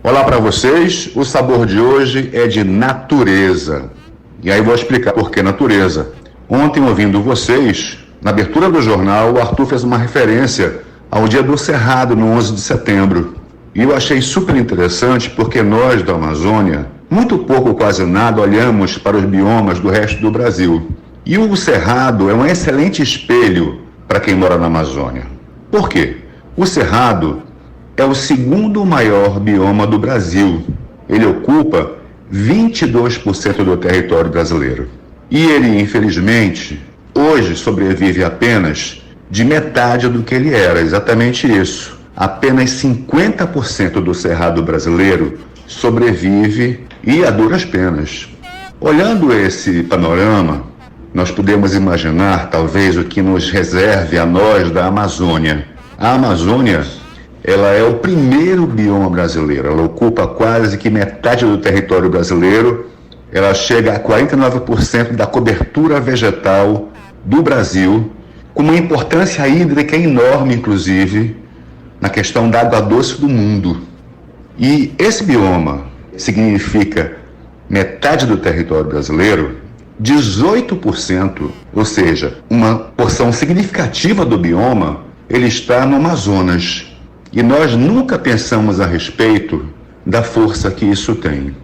Olá para vocês, o sabor de hoje é de natureza. E aí vou explicar por que natureza. Ontem, ouvindo vocês, na abertura do jornal, o Arthur fez uma referência ao Dia do Cerrado, no 11 de setembro. E eu achei super interessante porque nós, da Amazônia, muito pouco ou quase nada, olhamos para os biomas do resto do Brasil. E o Cerrado é um excelente espelho para quem mora na Amazônia. Por quê? O Cerrado é o segundo maior bioma do Brasil. Ele ocupa 22% do território brasileiro. E ele, infelizmente, hoje sobrevive apenas de metade do que ele era, exatamente isso. Apenas 50% do Cerrado brasileiro sobrevive e a duras penas. Olhando esse panorama, nós podemos imaginar talvez o que nos reserve a nós da Amazônia. A Amazônia, ela é o primeiro bioma brasileiro, ela ocupa quase que metade do território brasileiro, ela chega a 49% da cobertura vegetal do Brasil, com uma importância hídrica enorme, inclusive, na questão da água doce do mundo. E esse bioma significa metade do território brasileiro, 18%, ou seja, uma porção significativa do bioma, ele está no Amazonas. E nós nunca pensamos a respeito da força que isso tem.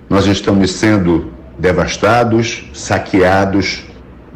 Nós estamos sendo devastados, saqueados.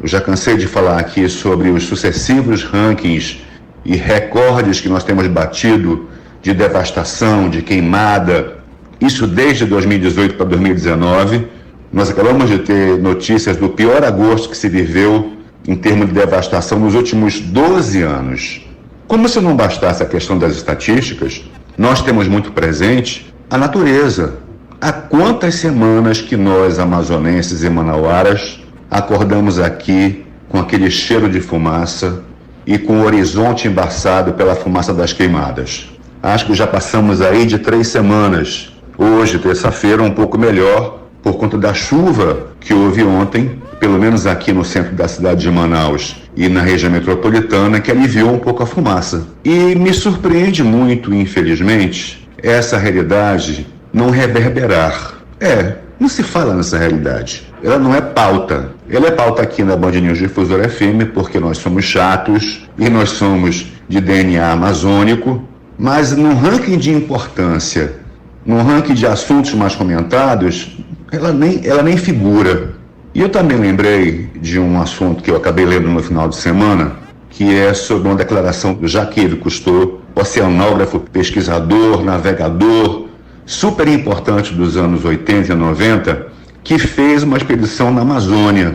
Eu já cansei de falar aqui sobre os sucessivos rankings e recordes que nós temos batido de devastação, de queimada. Isso desde 2018 para 2019. Nós acabamos de ter notícias do pior agosto que se viveu em termos de devastação nos últimos 12 anos. Como se não bastasse a questão das estatísticas, nós temos muito presente a natureza. Há quantas semanas que nós, amazonenses e manauaras, acordamos aqui com aquele cheiro de fumaça e com o horizonte embaçado pela fumaça das queimadas? Acho que já passamos aí de 3 semanas. Hoje, terça-feira, um pouco melhor, por conta da chuva que houve ontem, pelo menos aqui no centro da cidade de Manaus e na região metropolitana, que aliviou um pouco a fumaça. E me surpreende muito, infelizmente, essa realidade não reverberar. Não se fala nessa realidade. Ela não é pauta. Ela é pauta aqui na Band News Difusora FM, porque nós somos chatos e nós somos de DNA amazônico, mas no ranking de importância, no ranking de assuntos mais comentados, ela nem figura. E eu também lembrei de um assunto que eu acabei lendo no final de semana, que é sobre uma declaração do Jacques Cousteau, oceanógrafo, pesquisador, navegador, super importante dos anos 80 e 90, que fez uma expedição na Amazônia.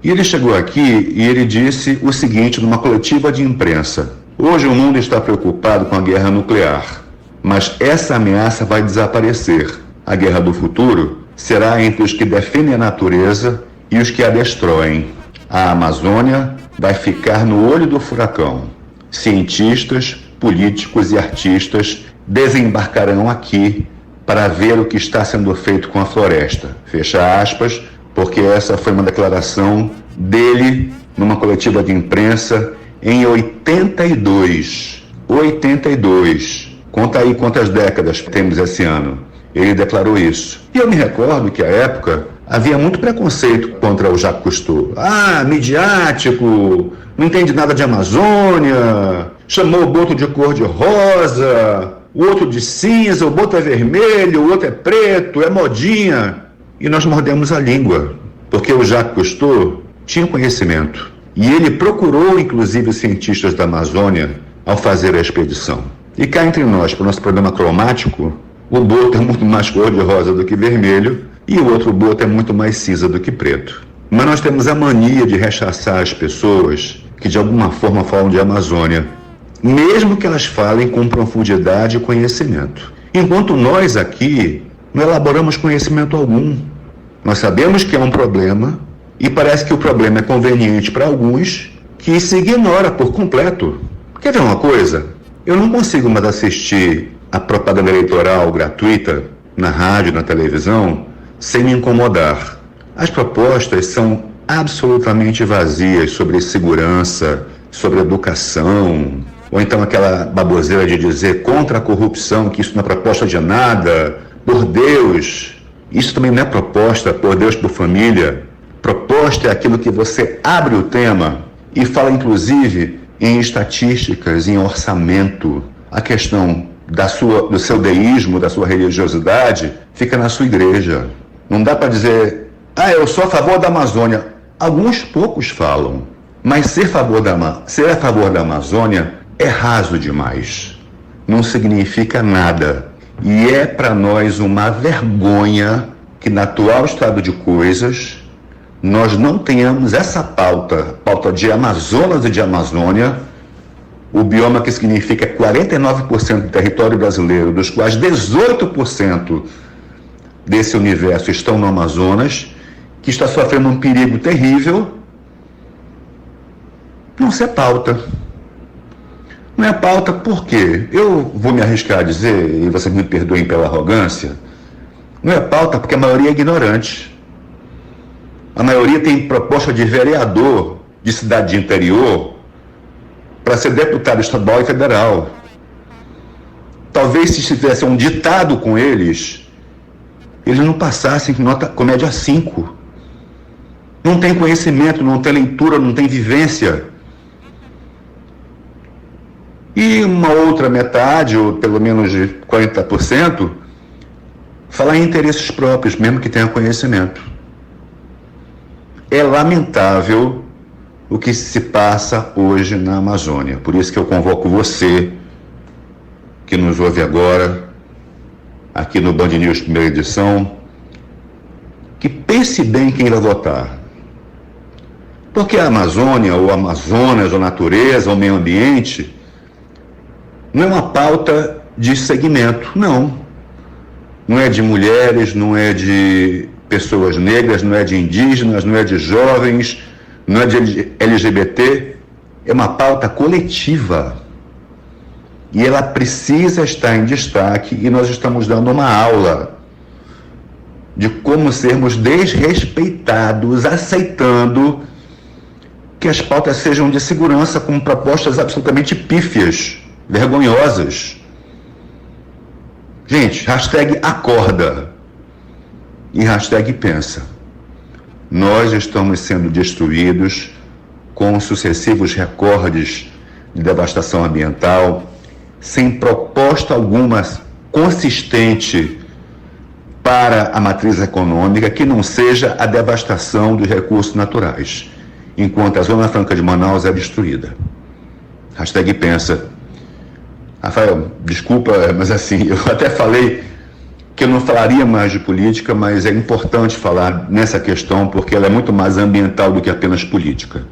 E ele chegou aqui e ele disse o seguinte numa coletiva de imprensa: hoje o mundo está preocupado com a guerra nuclear, mas essa ameaça vai desaparecer. A guerra do futuro será entre os que defendem a natureza e os que a destroem. A Amazônia vai ficar no olho do furacão. Cientistas, políticos e artistas desembarcarão aqui para ver o que está sendo feito com a floresta. Fecha aspas, porque essa foi uma declaração dele numa coletiva de imprensa em 82. 82. Conta aí quantas décadas temos esse ano. Ele declarou isso. E eu me recordo que, à época, havia muito preconceito contra o Jacques Cousteau. Midiático, não entende nada de Amazônia, chamou o boto de cor-de-rosa, o outro de cinza, o boto é vermelho, o outro é preto, é modinha. E nós mordemos a língua, porque o Jacques Cousteau tinha conhecimento. E ele procurou, inclusive, os cientistas da Amazônia ao fazer a expedição. E cá entre nós, para o nosso problema cromático, o boto é muito mais cor-de-rosa do que vermelho e o outro boto é muito mais cinza do que preto. Mas nós temos a mania de rechaçar as pessoas que de alguma forma falam de Amazônia, mesmo que elas falem com profundidade e conhecimento. Enquanto nós aqui não elaboramos conhecimento algum. Nós sabemos que é um problema e parece que o problema é conveniente para alguns que se ignora por completo. Quer ver uma coisa? Eu não consigo mais assistir a propaganda eleitoral gratuita na rádio, na televisão, sem me incomodar. As propostas são absolutamente vazias sobre segurança, sobre educação, ou então aquela baboseira de dizer contra a corrupção, que isso não é proposta de nada, por Deus. Isso também não é proposta por Deus, por família. Proposta é aquilo que você abre o tema e fala, inclusive, em estatísticas, em orçamento. A questão do seu deísmo, da sua religiosidade, fica na sua igreja. Não dá para dizer, eu sou a favor da Amazônia. Alguns poucos falam, mas ser a favor da Amazônia é raso demais. Não significa nada. E é para nós uma vergonha que, no atual estado de coisas, nós não tenhamos essa pauta de Amazonas e de Amazônia, o bioma que significa 49% do território brasileiro, dos quais 18% desse universo estão no Amazonas, que está sofrendo um perigo terrível, não ser pauta. Não é pauta por quê? Eu vou me arriscar a dizer, e vocês me perdoem pela arrogância, não é pauta porque a maioria é ignorante. A maioria tem proposta de vereador de cidade de interior para ser deputado estadual e federal. Talvez se tivesse um ditado com eles não passassem com média 5. Não tem conhecimento, não tem leitura, não tem vivência. E uma outra metade, ou pelo menos de 40%, falar em interesses próprios, mesmo que tenha conhecimento. É lamentável o que se passa hoje na Amazônia. Por isso que eu convoco você, que nos ouve agora, aqui no Band News primeira edição, que pense bem quem vai votar. Porque a Amazônia, ou Amazonas, ou natureza, ou meio ambiente, não é uma pauta de segmento, não. Não é de mulheres, não é de pessoas negras, não é de indígenas, não é de jovens, não é de LGBT, é uma pauta coletiva. E ela precisa estar em destaque, e nós estamos dando uma aula de como sermos desrespeitados, aceitando que as pautas sejam de segurança com propostas absolutamente pífias, vergonhosas. Gente, hashtag acorda e hashtag pensa. Nós estamos sendo destruídos com sucessivos recordes de devastação ambiental, sem proposta alguma consistente para a matriz econômica que não seja a devastação dos recursos naturais, enquanto a Zona Franca de Manaus é destruída. Hashtag pensa. Rafael, desculpa, mas assim, eu até falei que eu não falaria mais de política, mas é importante falar nessa questão porque ela é muito mais ambiental do que apenas política.